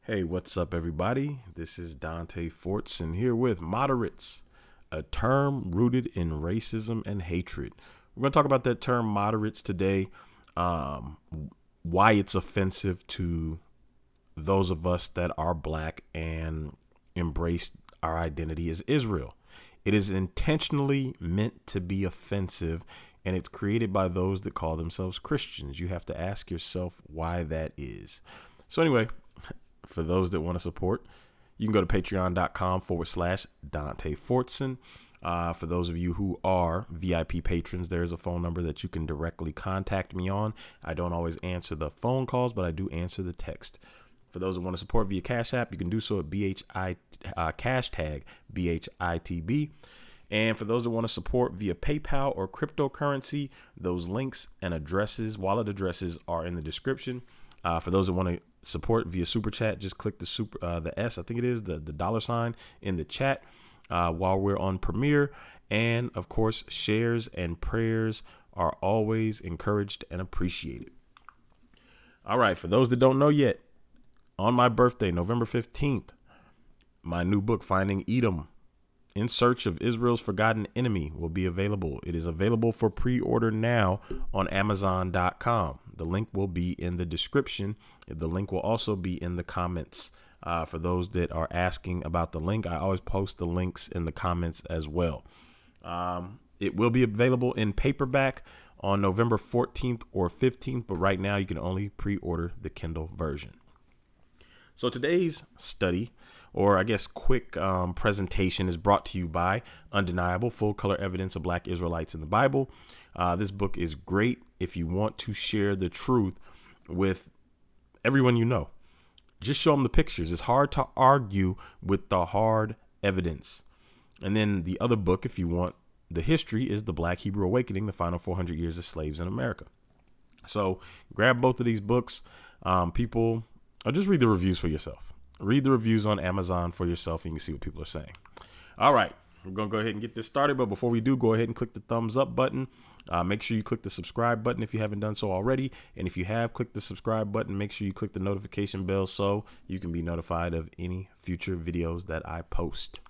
Hey, what's up, everybody? This is Dante Fortson here with moderates, a term rooted in racism and hatred. We're going to talk about that term moderates today, why it's offensive to those of us that are black and embrace our identity as Israel. It is intentionally meant to be offensive, and it's created by those that call themselves Christians. You have to ask yourself why that is. So anyway, for those that want to support, you can go to patreon.com/Dante Fortson. For those of you who are VIP patrons, there's a phone number that you can directly contact me on. I don't always answer the phone calls, but I do answer the text. For those that want to support via Cash App, you can do so at hashtag BHITB. And for those that want to support via PayPal or cryptocurrency, those links and addresses, wallet addresses, are in the description. For those that want to support via super chat, just click the S, I think it is the $ in the chat while we're on Premiere. And of course, shares and prayers are always encouraged and appreciated. All right, for those that don't know yet, on my birthday, November 15th, my new book, Finding Edom, In Search of Israel's Forgotten Enemy, will be available. It is available for pre-order now on Amazon.com. The link will be in the description. The link will also be in the comments. For those that are asking about the link, I always post the links in the comments as well. It will be available in paperback on November 14th or 15th, but right now you can only pre-order the Kindle version. So today's study, or I guess quick presentation, is brought to you by Undeniable Full Color Evidence of Black Israelites in the Bible. This book is great if you want to share the truth with everyone you know. Just show them the pictures. It's hard to argue with the hard evidence. And then the other book, if you want the history, is The Black Hebrew Awakening, the Final 400 Years of Slaves in America. So grab both of these books. People, or just read the reviews for yourself. Read the reviews on Amazon for yourself, and you can see what people are saying. All right, we're going to go ahead and get this started. But before we do, go ahead and click the thumbs up button. Make sure you click the subscribe button if you haven't done so already. And if you have clicked the subscribe button, make sure you click the notification bell so you can be notified of any future videos that I post.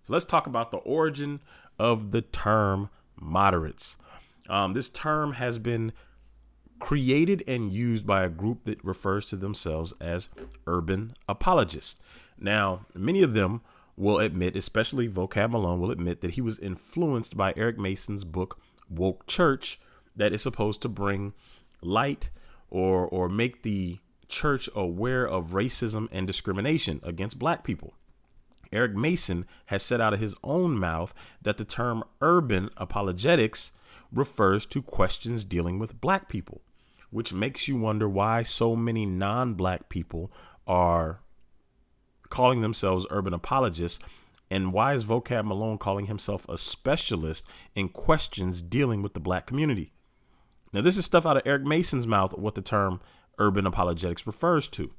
So let's talk about the origin of the term moderates. This term has been created and used by a group that refers to themselves as urban apologists. Now, many of them will admit, especially Vocab Malone, will admit that he was influenced by Eric Mason's book, Woke Church, that is supposed to bring light or make the church aware of racism and discrimination against black people. Eric Mason has said out of his own mouth that the term urban apologetics refers to questions dealing with black people, which makes you wonder why so many non-black people are calling themselves urban apologists. And why is Vocab Malone calling himself a specialist in questions dealing with the black community? Now, this is stuff out of Eric Mason's mouth, what the term urban apologetics refers to.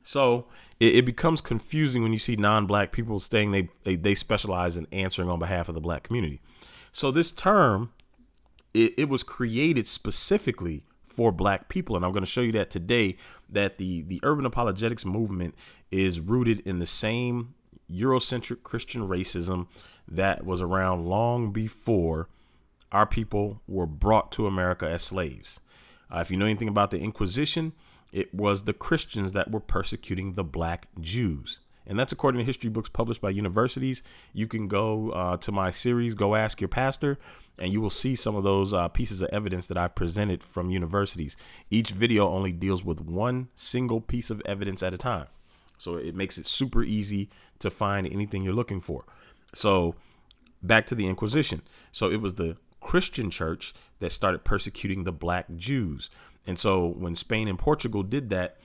So it becomes confusing when you see non-black people saying they specialize in answering on behalf of the black community. So this term, it was created specifically for black people. And I'm going to show you that today, that the urban apologetics movement is rooted in the same Eurocentric Christian racism that was around long before our people were brought to America as slaves. If you know anything about the Inquisition, it was the Christians that were persecuting the black Jews. And that's according to history books published by universities. You can go to my series, Go Ask Your Pastor, and you will see some of those pieces of evidence that I've presented from universities. Each video only deals with one single piece of evidence at a time. So it makes it super easy to find anything you're looking for. So back to the Inquisition. So it was the Christian church that started persecuting the black Jews. And so when Spain and Portugal did that,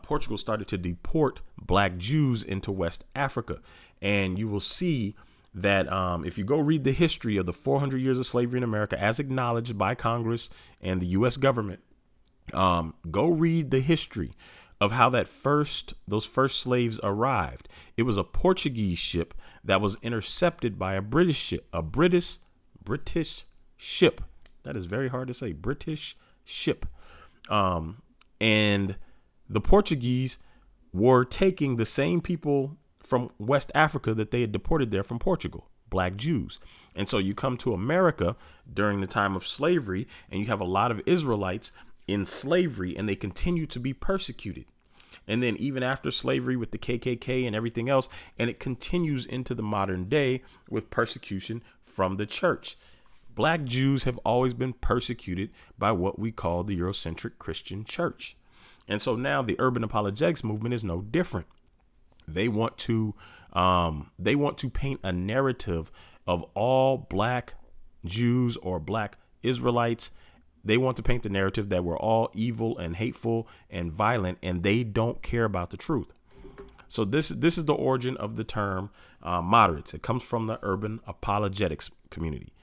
Portugal started to deport black Jews into West Africa. And you will see that if you go read the history of the 400 years of slavery in America as acknowledged by Congress and the U.S. government, go read the history of how those first slaves arrived. It was a Portuguese ship that was intercepted by a British ship, British ship. That is very hard to say, British ship. And the Portuguese were taking the same people from West Africa that they had deported there from Portugal, black Jews. And so you come to America during the time of slavery, and you have a lot of Israelites in slavery, and they continue to be persecuted. And then even after slavery with the KKK and everything else, and it continues into the modern day with persecution from the church. Black Jews have always been persecuted by what we call the Eurocentric Christian church. And so now the Urban Apologetics movement is no different. They want to paint a narrative of all black Jews or black Israelites. They want to paint the narrative that we're all evil and hateful and violent, and they don't care about the truth. So this is the origin of the term moderates. It comes from the Urban Apologetics community.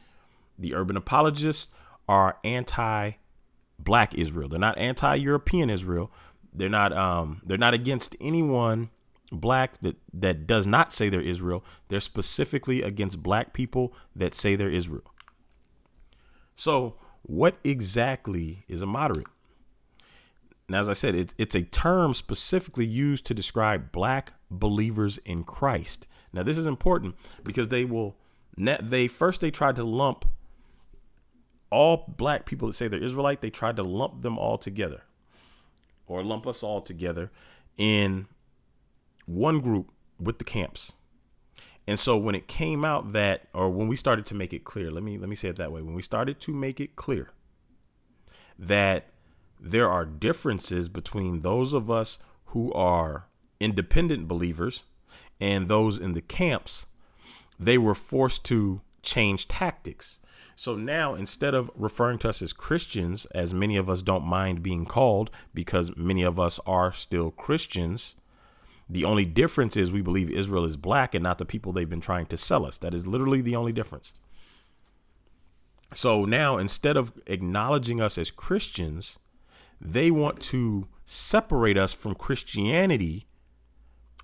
The Urban Apologists are anti-black Israel. They're not anti-European Israel. They're not against anyone black that does not say they're Israel. They're specifically against black people that say they're Israel. So what exactly is a moderate? Now, as I said, it's a term specifically used to describe black believers in Christ. Now, this is important because they tried to lump all black people that say they're Israelite. They tried to lump them all together, or lump us all together in one group with the camps. And so when it came out when we started to make it clear, let me say it that way. When we started to make it clear that there are differences between those of us who are independent believers and those in the camps, they were forced to change tactics. So now, instead of referring to us as Christians, as many of us don't mind being called because many of us are still Christians, the only difference is we believe Israel is black and not the people they've been trying to sell us. That is literally the only difference. So now, instead of acknowledging us as Christians, they want to separate us from Christianity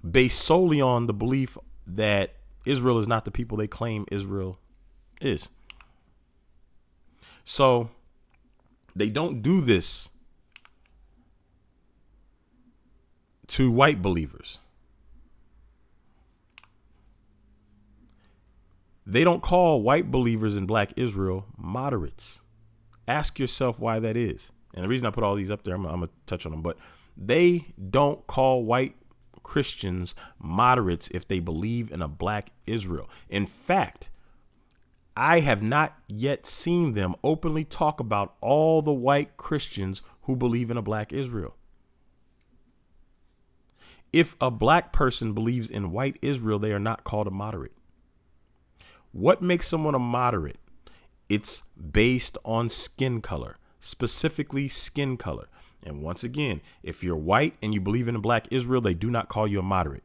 based solely on the belief that Israel is not the people they claim Israel is. So they don't do this to white believers. They don't call white believers in black Israel moderates. Ask yourself why that is. And the reason I put all these up there, I'm going to touch on them, but they don't call white Christians moderates if they believe in a black Israel. In fact, I have not yet seen them openly talk about all the white Christians who believe in a black Israel. If a black person believes in white Israel, they are not called a moderate. What makes someone a moderate? It's based on skin color, specifically skin color. And once again, if you're white and you believe in a black Israel, they do not call you a moderate.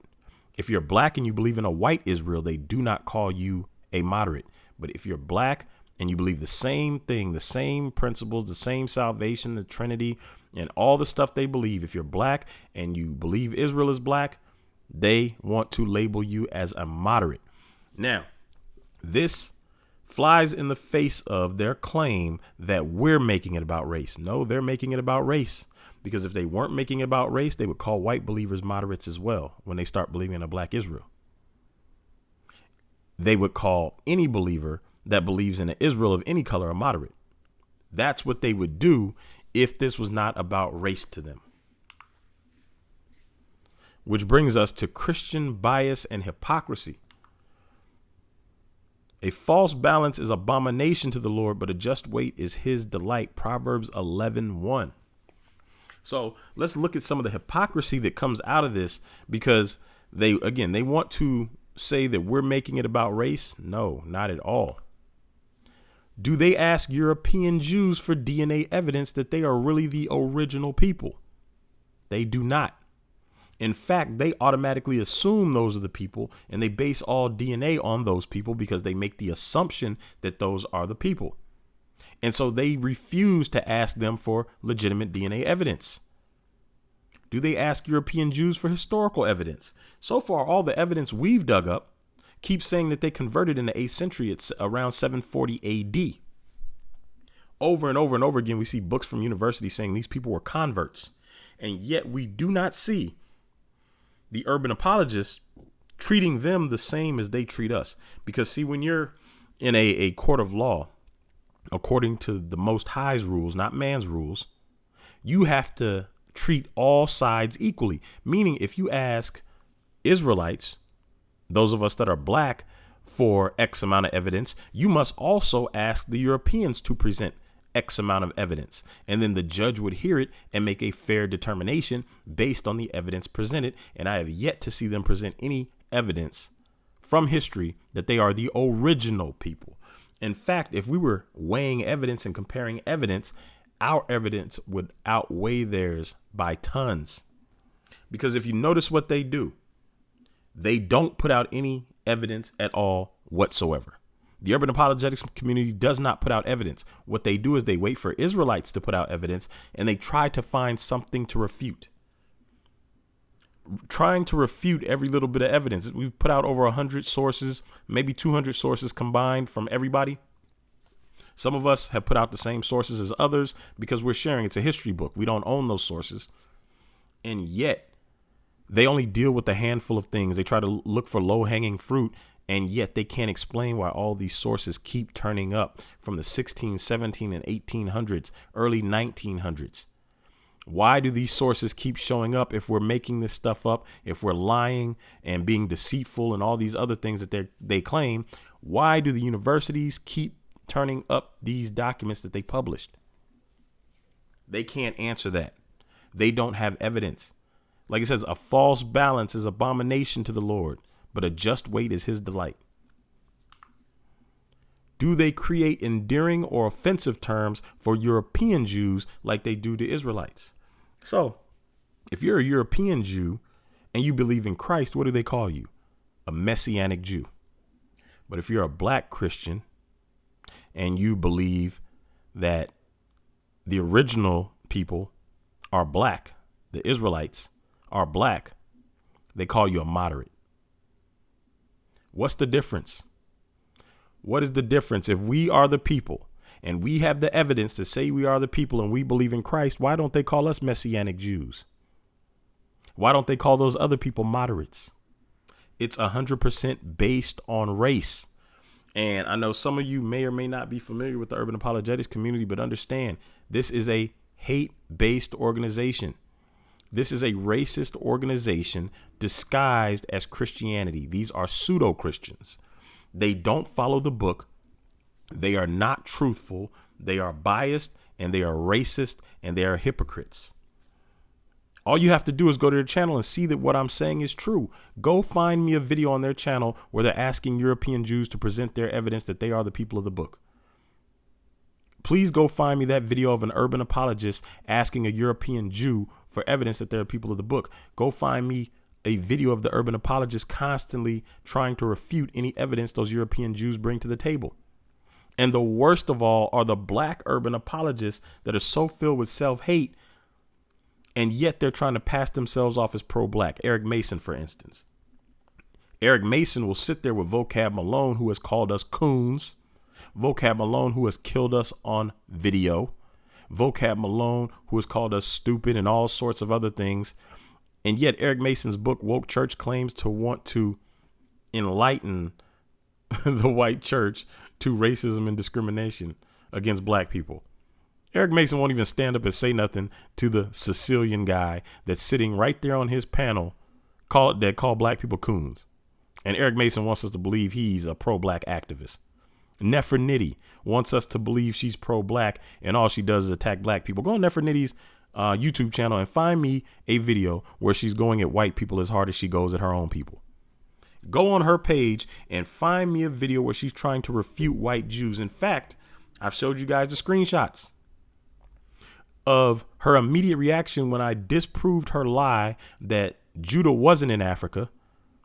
If you're black and you believe in a white Israel, they do not call you a moderate. But if you're black and you believe the same thing, the same principles, the same salvation, the Trinity, and all the stuff they believe, if you're black and you believe Israel is black, they want to label you as a moderate. Now, this flies in the face of their claim that we're making it about race. No, they're making it about race, because if they weren't making it about race, they would call white believers moderates as well when they start believing in a black Israel. They would call any believer that believes in an Israel of any color a moderate. That's what they would do if this was not about race to them. Which brings us to Christian bias and hypocrisy. A false balance is abomination to the Lord, but a just weight is his delight. Proverbs 11:1. So let's look at some of the hypocrisy that comes out of this, because they want to say that we're making it about race. No, not at all. Do they ask European Jews for DNA evidence that they are really the original people? They do not. In fact, they automatically assume those are the people, and they base all DNA on those people because they make the assumption that those are the people. And so they refuse to ask them for legitimate DNA evidence. Do they ask European Jews for historical evidence? So far, all the evidence we've dug up keeps saying that they converted in the 8th century. It's around 740 AD. Over and over and over again, we see books from universities saying these people were converts. And yet we do not see the urban apologists treating them the same as they treat us. Because see, when you're in a court of law, according to the Most High's rules, not man's rules, you have to treat all sides equally. Meaning, if you ask Israelites, those of us that are black, for X amount of evidence, you must also ask the Europeans to present X amount of evidence. And then the judge would hear it and make a fair determination based on the evidence presented. And I have yet to see them present any evidence from history that they are the original people. In fact, if we were weighing evidence and comparing evidence, our evidence would outweigh theirs by tons. Because if you notice what they do, they don't put out any evidence at all whatsoever. The urban apologetics community does not put out evidence. What they do is they wait for Israelites to put out evidence, and they try to find something to refute. Trying to refute every little bit of evidence. We've put out over 100 sources, maybe 200 sources combined from everybody. Some of us have put out the same sources as others because we're sharing. It's a history book. We don't own those sources. And yet they only deal with a handful of things. They try to look for low hanging fruit. And yet they can't explain why all these sources keep turning up from the 16, 17 and 1800s, early 1900s. Why do these sources keep showing up if we're making this stuff up, if we're lying and being deceitful and all these other things that they claim? Why do the universities keep turning up these documents that they published? They can't answer that. They don't have evidence. Like it says, a false balance is abomination to the Lord, but a just weight is his delight. Do they create endearing or offensive terms for European Jews like they do to Israelites? So if you're a European Jew and you believe in Christ, what do they call you? A Messianic Jew. But if you're a black Christian and you believe that the original people are black, the Israelites are black, they call you a moderate. What's the difference? What is the difference? If we are the people and we have the evidence to say we are the people and we believe in Christ, why don't they call us Messianic Jews? Why don't they call those other people moderates? It's 100% based on race. And I know some of you may or may not be familiar with the urban apologetics community, but understand this is a hate-based organization. This is a racist organization disguised as Christianity. These are pseudo Christians. They don't follow the book. They are not truthful. They are biased and they are racist and they are hypocrites. All you have to do is go to their channel and see that what I'm saying is true. Go find me a video on their channel where they're asking European Jews to present their evidence that they are the people of the book. Please go find me that video of an urban apologist asking a European Jew for evidence that they're people of the book. Go find me a video of the urban apologist constantly trying to refute any evidence those European Jews bring to the table. And the worst of all are the black urban apologists that are so filled with self-hate, and yet they're trying to pass themselves off as pro-black. Eric Mason, for instance. Eric Mason will sit there with Vocab Malone, who has called us coons. Vocab Malone, who has killed us on video. Vocab Malone, who has called us stupid and all sorts of other things. And yet Eric Mason's book, Woke Church, claims to want to enlighten the white church to racism and discrimination against black people. Eric Mason won't even stand up and say nothing to the Sicilian guy that's sitting right there on his panel that call black people coons. And Eric Mason wants us to believe he's a pro-black activist. Nefertiti wants us to believe she's pro-black and all she does is attack black people. Go on Nefertiti's YouTube channel and find me a video where she's going at white people as hard as she goes at her own people. Go on her page and find me a video where she's trying to refute white Jews. In fact, I've showed you guys the screenshots of her immediate reaction when I disproved her lie that Judah wasn't in Africa,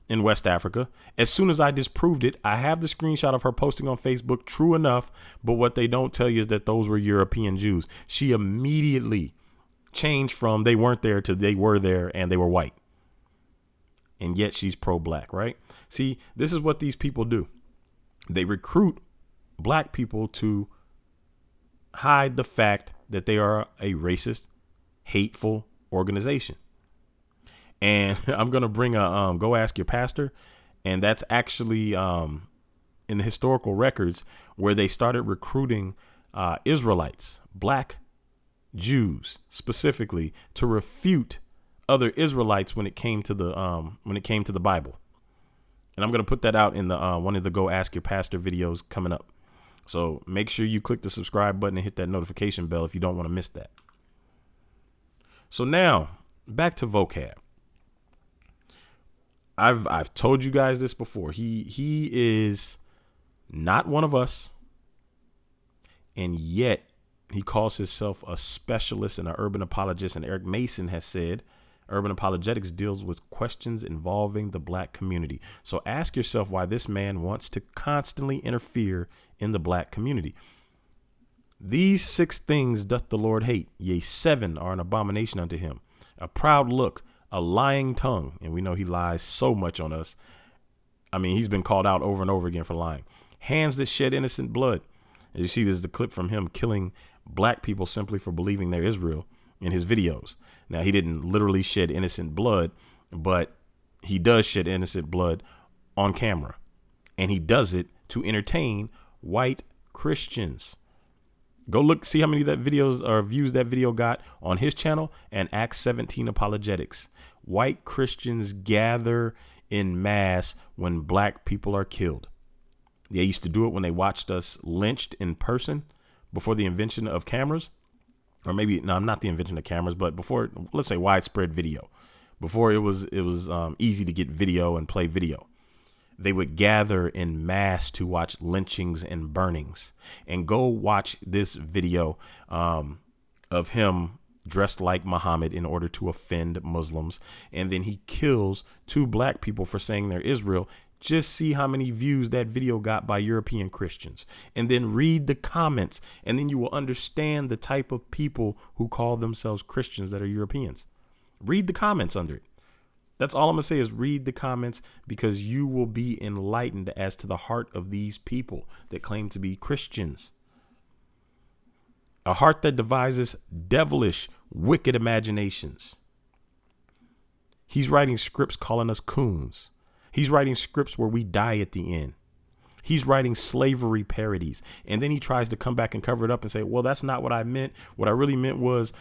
in West Africa. As soon as I disproved it, I have the screenshot of her posting on Facebook. True enough. But what they don't tell you is that those were European Jews. She immediately changed from they weren't there to they were there and they were white. And yet she's pro-black, right? See, this is what these people do. They recruit black people to hide the fact that they are a racist, hateful organization. And I'm going to bring a Go Ask Your Pastor. And that's actually in the historical records where they started recruiting Israelites, black Jews specifically, to refute other Israelites when it came to the Bible. And I'm going to put that out in the one of the Go Ask Your Pastor videos coming up. So make sure you click the subscribe button and hit that notification bell if you don't want to miss that. So now back to vocab. I've told you guys this before. He is not one of us, and yet he calls himself a specialist and an urban apologist. And Eric Mason has said Urban Apologetics deals with questions involving the black community. So ask yourself why this man wants to constantly interfere in the black community. These 6 things doth the Lord hate, yea, 7 are an abomination unto him: a proud look, a lying tongue. And we know he lies so much on us. I mean, he's been called out over and over again for lying. Hands that shed innocent blood. As you see, this is the clip from him killing black people simply for believing they're Israel in his videos. Now, he didn't literally shed innocent blood, but he does shed innocent blood on camera. And he does it to entertain white Christians. Go look, see how many that videos or views that video got on his channel and Acts 17 Apologetics. White Christians gather in mass when black people are killed. They used to do it when they watched us lynched in person before the invention of cameras. Or maybe, no, not the invention of cameras, but before, let's say, widespread video. Before it was easy to get video and play video. They would gather in mass to watch lynchings and burnings. And go watch this video of him dressed like Muhammad in order to offend Muslims. And then he kills 2 black people for saying they're Israel. Just see how many views that video got by European Christians, and then read the comments, and then you will understand the type of people who call themselves Christians that are Europeans. Read the comments under it. That's all I'm going to say is read the comments, because you will be enlightened as to the heart of these people that claim to be Christians. A heart that devises devilish, wicked imaginations. He's writing scripts calling us coons. He's writing scripts where we die at the end. He's writing slavery parodies. And then he tries to come back and cover it up and say, well, that's not what I meant. What I really meant was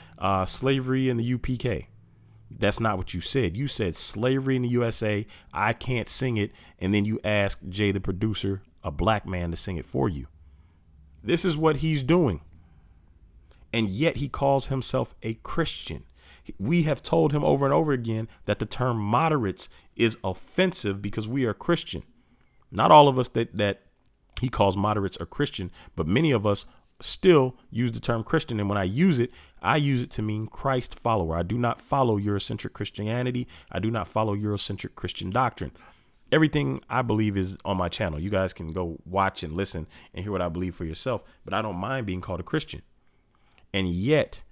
slavery in the UPK. That's not what you said. You said slavery in the USA. I can't sing it. And then you ask Jay, the producer, a black man, to sing it for you. This is what he's doing. And yet he calls himself a Christian. We have told him over and over again that the term moderates is offensive because we are Christian. Not all of us that he calls moderates are Christian, but many of us still use the term Christian. And when I use it to mean Christ follower. I do not follow Eurocentric Christianity. I do not follow Eurocentric Christian doctrine. Everything I believe is on my channel. You guys can go watch and listen and hear what I believe for yourself, but I don't mind being called a Christian. And yet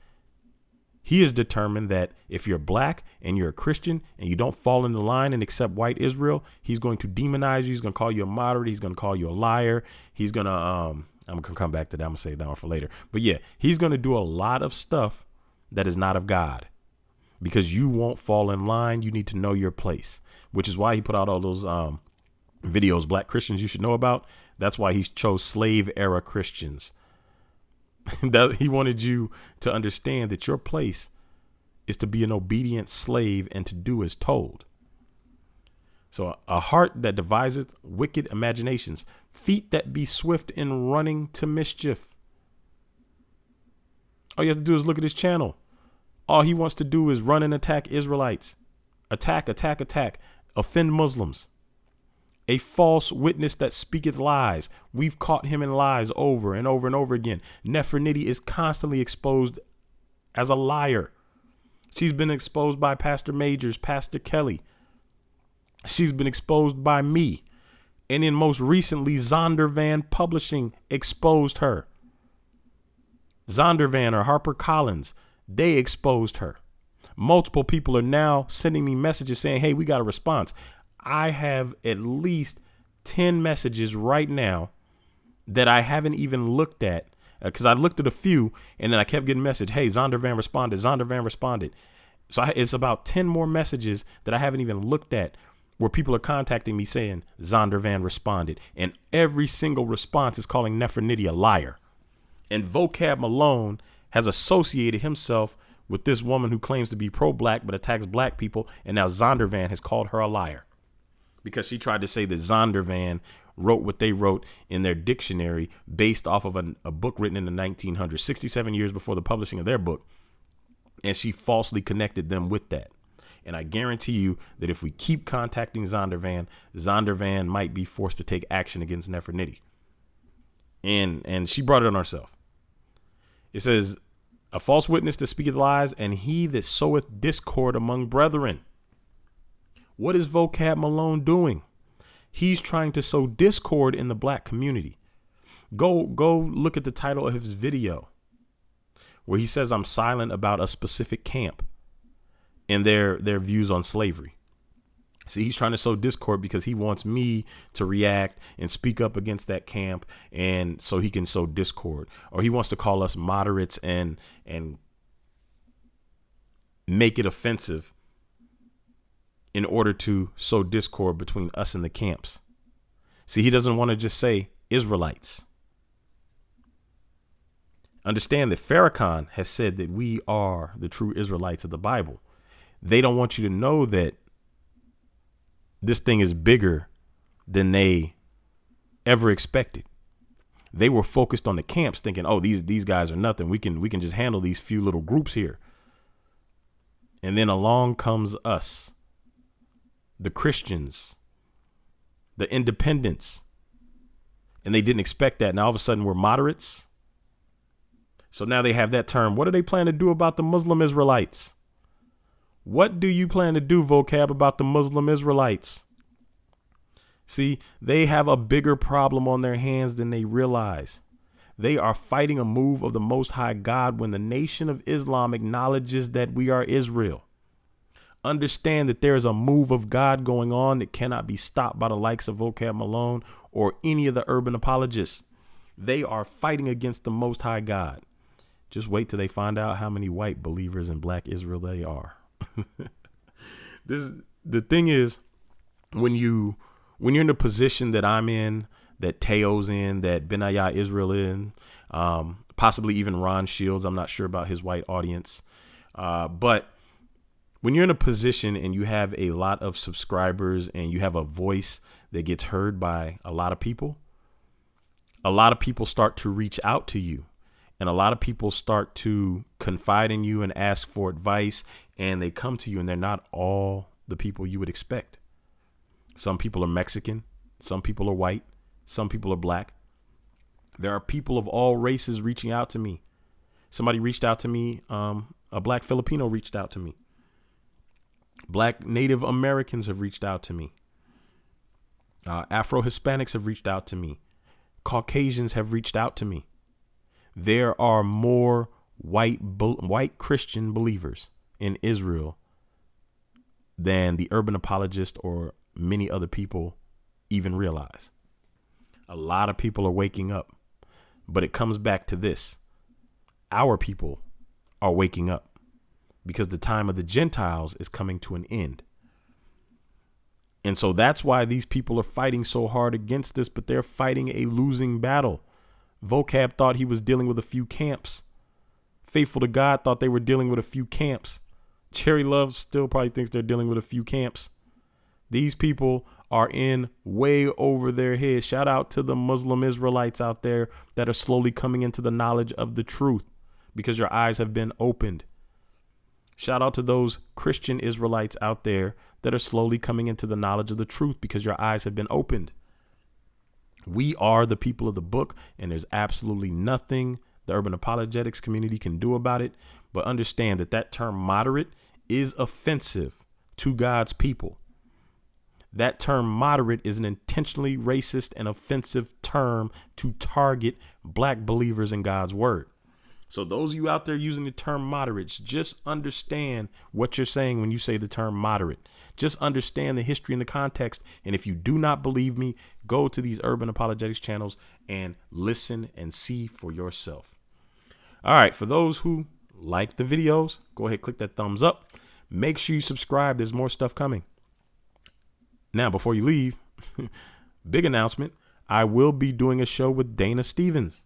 he is determined that if you're black and you're a Christian and you don't fall in the line and accept white Israel, he's going to demonize you. He's going to call you a moderate. He's going to call you a liar. He's going to I'm going to come back to that. I'm going to save that one for later. But yeah, he's going to do a lot of stuff that is not of God because you won't fall in line. You need to know your place, which is why he put out all those videos, Black Christians you should know about. That's why he chose slave era Christians. That he wanted you to understand that your place is to be an obedient slave and to do as told. So a heart that deviseth wicked imaginations, feet that be swift in running to mischief. All you have to do is look at his channel. All he wants to do is run and attack Israelites. Attack, offend Muslims. A false witness that speaketh lies. We've caught him in lies over and over and over again. Nefertiti is constantly exposed as a liar. She's been exposed by Pastor Majors, Pastor Kelly. She's been exposed by me. And then most recently, Zondervan Publishing exposed her. Zondervan or HarperCollins, they exposed her. Multiple people are now sending me messages saying, hey, we got a response. I have at least 10 messages right now that I haven't even looked at because I looked at a few and then I kept getting message. Hey, Zondervan responded. So it's about 10 more messages that I haven't even looked at where people are contacting me saying Zondervan responded. And every single response is calling Nefertiti a liar. And Vocab Malone has associated himself with this woman who claims to be pro-black but attacks black people. And now Zondervan has called her a liar because she tried to say that Zondervan wrote what they wrote in their dictionary based off of a book written in the 1900s, 67 years before the publishing of their book. And she falsely connected them with that. And I guarantee you that if we keep contacting Zondervan, Zondervan might be forced to take action against Nefertiti. And she brought it on herself. It says, a false witness that speaketh lies, and he that soweth discord among brethren. What is Vocab Malone doing? He's trying to sow discord in the black community. Go look at the title of his video where he says I'm silent about a specific camp and their views on slavery. See, he's trying to sow discord because he wants me to react and speak up against that camp, and so he can sow discord. Or he wants to call us moderates and make it offensive in order to sow discord between us and the camps. See, he doesn't want to just say Israelites. Understand that Farrakhan has said that we are the true Israelites of the Bible. They don't want you to know that this thing is bigger than they ever expected. They were focused on the camps thinking, oh, these guys are nothing. We can just handle these few little groups here. And then along comes us, the Christians, the independents. And they didn't expect that. Now all of a sudden we're moderates. So now they have that term. What do they plan to do about the Muslim Israelites? What do you plan to do, Vocab, about the Muslim Israelites? See, they have a bigger problem on their hands than they realize. They are fighting a move of the Most High God when the Nation of Islam acknowledges that we are Israel. Understand that there is a move of God going on that cannot be stopped by the likes of Vocab Malone or any of the urban apologists. They are fighting against the Most High God. Just wait till they find out how many white believers in black Israel they are. The thing is, when you're in the position that I'm in, that Teo's in, that Benayah Israel in, possibly even Ron Shields, I'm not sure about his white audience, but when you're in a position and you have a lot of subscribers and you have a voice that gets heard by a lot of people start to reach out to you. And a lot of people start to confide in you and ask for advice, and they come to you, and they're not all the people you would expect. Some people are Mexican. Some people are white. Some people are black. There are people of all races reaching out to me. Somebody reached out to me. A black Filipino reached out to me. Black Native Americans have reached out to me. Afro-Hispanics have reached out to me. Caucasians have reached out to me. There are more white Christian believers in Israel than the urban apologist or many other people even realize. A lot of people are waking up, but it comes back to this. Our people are waking up because the time of the Gentiles is coming to an end. And so that's why these people are fighting so hard against this, but they're fighting a losing battle. Vocab thought he was dealing with a few camps. Faithful to God thought they were dealing with a few camps. Cherry Love still probably thinks they're dealing with a few camps. These people are in way over their head. Shout out to the Muslim Israelites out there that are slowly coming into the knowledge of the truth because your eyes have been opened. Shout out to those Christian Israelites out there that are slowly coming into the knowledge of the truth because your eyes have been opened. We are the people of the book, and there's absolutely nothing the urban apologetics community can do about it. But understand that term moderate is offensive to God's people. That term moderate is an intentionally racist and offensive term to target black believers in God's word. So those of you out there using the term moderates, just understand what you're saying when you say the term moderate. Just understand the history and the context. And if you do not believe me, go to these urban apologetics channels and listen and see for yourself. All right. For those who like the videos, go ahead, click that thumbs up. Make sure you subscribe. There's more stuff coming. Now, before you leave, big announcement. I will be doing a show with Dana Stevens.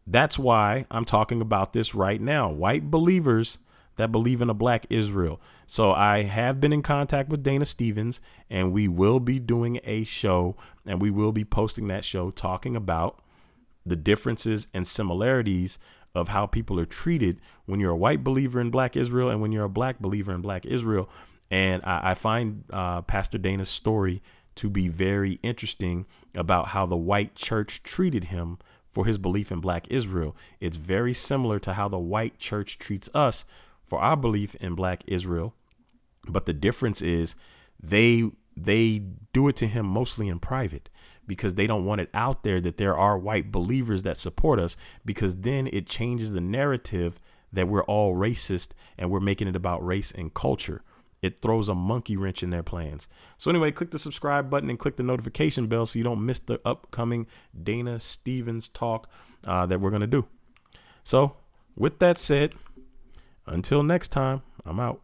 That's why I'm talking about this right now. White believers that believe in a black Israel. So I have been in contact with Dana Stevens, and we will be doing a show, and we will be posting that show talking about the differences and similarities of how people are treated when you're a white believer in black Israel and when you're a black believer in black Israel. And I find Pastor Dana's story to be very interesting about how the white church treated him for his belief in black Israel. It's very similar to how the white church treats us for our belief in black Israel. But the difference is they do it to him mostly in private, because they don't want it out there that there are white believers that support us, because then it changes the narrative that we're all racist and we're making it about race and culture. It throws a monkey wrench in their plans. So anyway, click the subscribe button and click the notification bell so you don't miss the upcoming Dana Stevens talk that we're going to do. So with that said, until next time, I'm out.